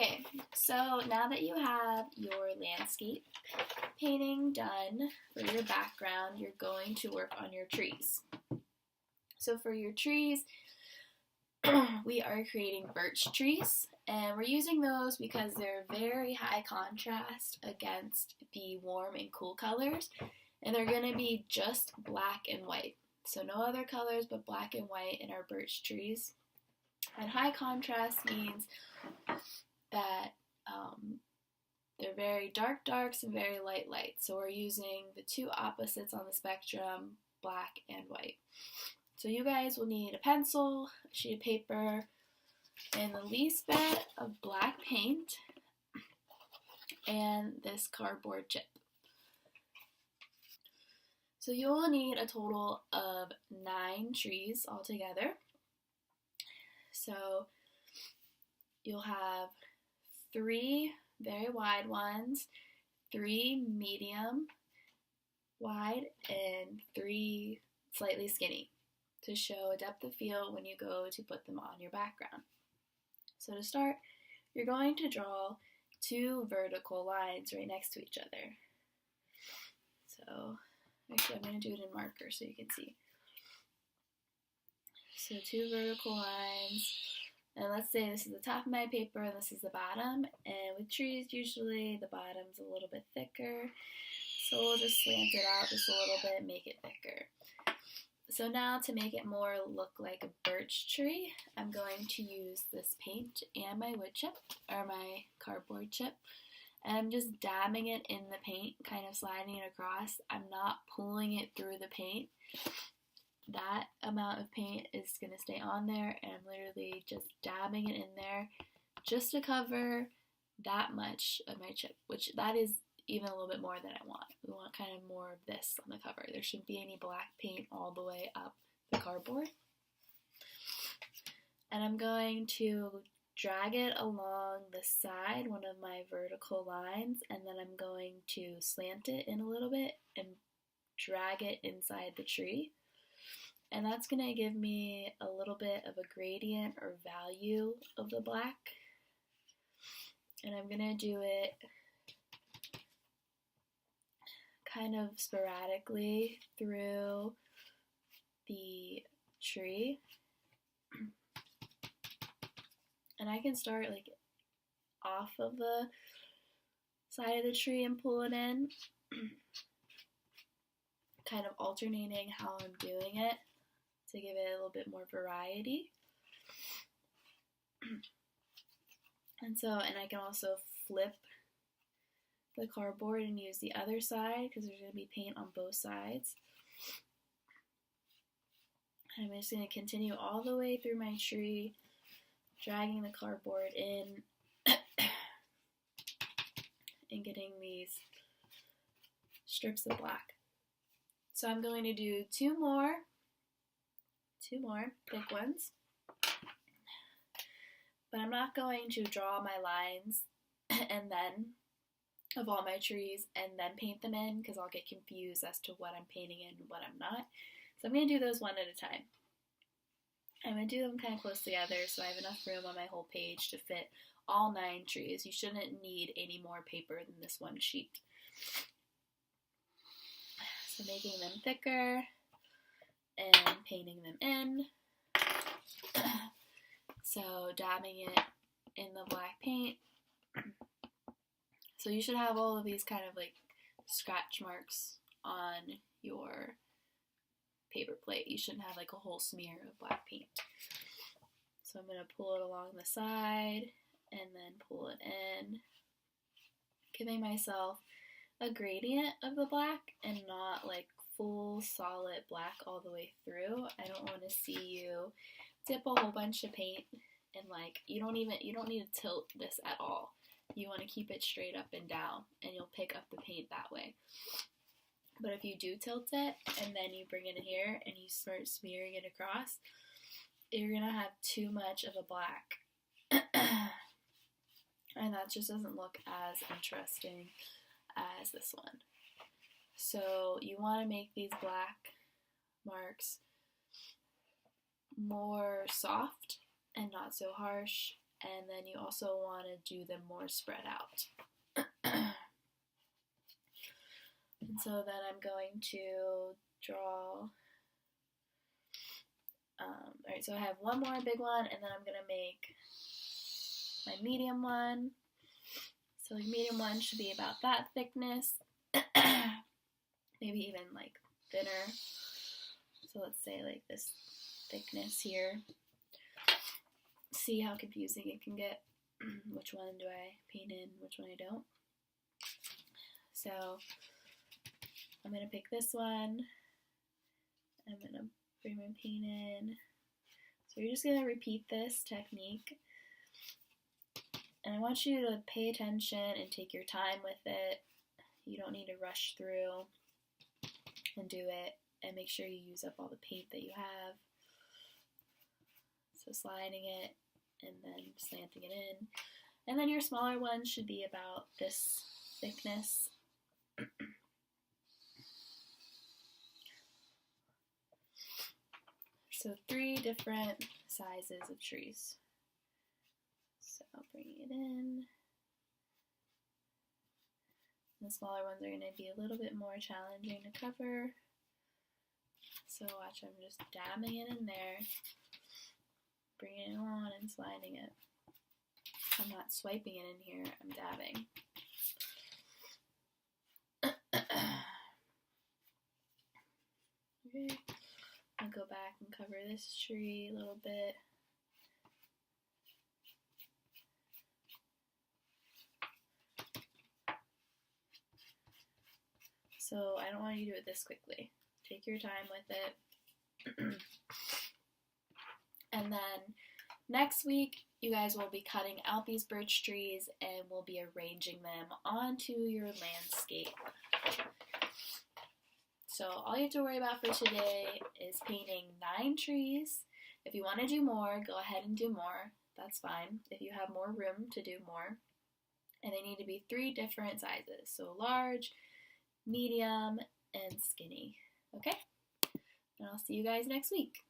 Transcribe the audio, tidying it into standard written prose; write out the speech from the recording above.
Okay, so now that you have your landscape painting done for your background, you're going to work on your trees. So for your trees, we are creating birch trees, and we're using those because they're very high contrast against the warm and cool colors, and they're going to be just black and white. So no other colors but black and white in our birch trees. And high contrast means that they're very dark darks and very light lights. So we're using the two opposites on the spectrum, black and white. So you guys will need a pencil, a sheet of paper, and the least bit of black paint, and this cardboard chip. So you will need a total of 9 trees altogether. So you'll have 3 very wide ones, 3 medium wide, and 3 slightly skinny to show a depth of field when you go to put them on your background. So to start, you're going to draw 2 vertical lines right next to each other. So actually I'm going to do it in marker so you can see. So 2 vertical lines, and let's say this is the top of my paper and this is the bottom, and with trees usually the bottom's a little bit thicker, so we'll just slant it out just a little bit, make it thicker. So now to make it more look like a birch tree, I'm going to use this paint and my wood chip, or my cardboard chip, and I'm just dabbing it in the paint, kind of sliding it across. I'm not pulling it through the paint. That amount of paint is going to stay on there, and I'm literally just dabbing it in there just to cover that much of my chip, which that is even a little bit more than I want. We want kind of more of this on the cover. There shouldn't be any black paint all the way up the cardboard. And I'm going to drag it along the side, one of my vertical lines, and then I'm going to slant it in a little bit and drag it inside the tree. And that's going to give me a little bit of a gradient or value of the black. And I'm going to do it kind of sporadically through the tree. And I can start like off of the side of the tree and pull it in, kind of alternating how I'm doing it to give it a little bit more variety. And I can also flip the cardboard and use the other side because there's going to be paint on both sides. I'm just going to continue all the way through my tree, dragging the cardboard in and getting these strips of black. So I'm going to do two more thick ones, but I'm not going to draw my lines and then of all my trees and then paint them in because I'll get confused as to what I'm painting in and what I'm not. So I'm going to do those one at a time. I'm going to do them kind of close together so I have enough room on my whole page to fit all 9 trees. You shouldn't need any more paper than this one sheet. So making them thicker and painting them in. So dabbing it in the black paint. So you should have all of these kind of like scratch marks on your paper plate. You shouldn't have like a whole smear of black paint. So I'm going to pull it along the side and then pull it in, giving myself a gradient of the black and not like full solid black all the way through. I don't want to see you dip a whole bunch of paint and like you don't need to tilt this at all. You want to keep it straight up and down and you'll pick up the paint that way. But if you do tilt it and then you bring it in here and you start smearing it across, you're going to have too much of a black. And that just doesn't look as interesting as this one. So you want to make these black marks more soft and not so harsh, and then you also want to do them more spread out. And so then I'm going to draw, alright, so I have one more big one, and then I'm going to make my medium one. So the medium one should be about that thickness, maybe even like thinner. So let's say like this thickness here. See how confusing it can get. Which one do I paint in, which one I don't? So I'm going to pick this one. I'm going to bring my paint in. So you're just going to repeat this technique. And I want you to pay attention and take your time with it. You don't need to rush through and do it. And make sure you use up all the paint that you have. So sliding it and then slanting it in. And then your smaller one should be about this thickness. So 3 different sizes of trees. So I'll bring it in. The smaller ones are going to be a little bit more challenging to cover. So watch, I'm just dabbing it in there, bringing it on and sliding it. I'm not swiping it in here, I'm dabbing. Okay, I'll go back and cover this tree a little bit. So I don't want you to do it this quickly. Take your time with it. And then next week, you guys will be cutting out these birch trees and we'll be arranging them onto your landscape. So all you have to worry about for today is painting 9 trees. If you want to do more, go ahead and do more. That's fine. If you have more room to do more. And they need to be 3 different sizes. So large, medium, and skinny. Okay? And I'll see you guys next week.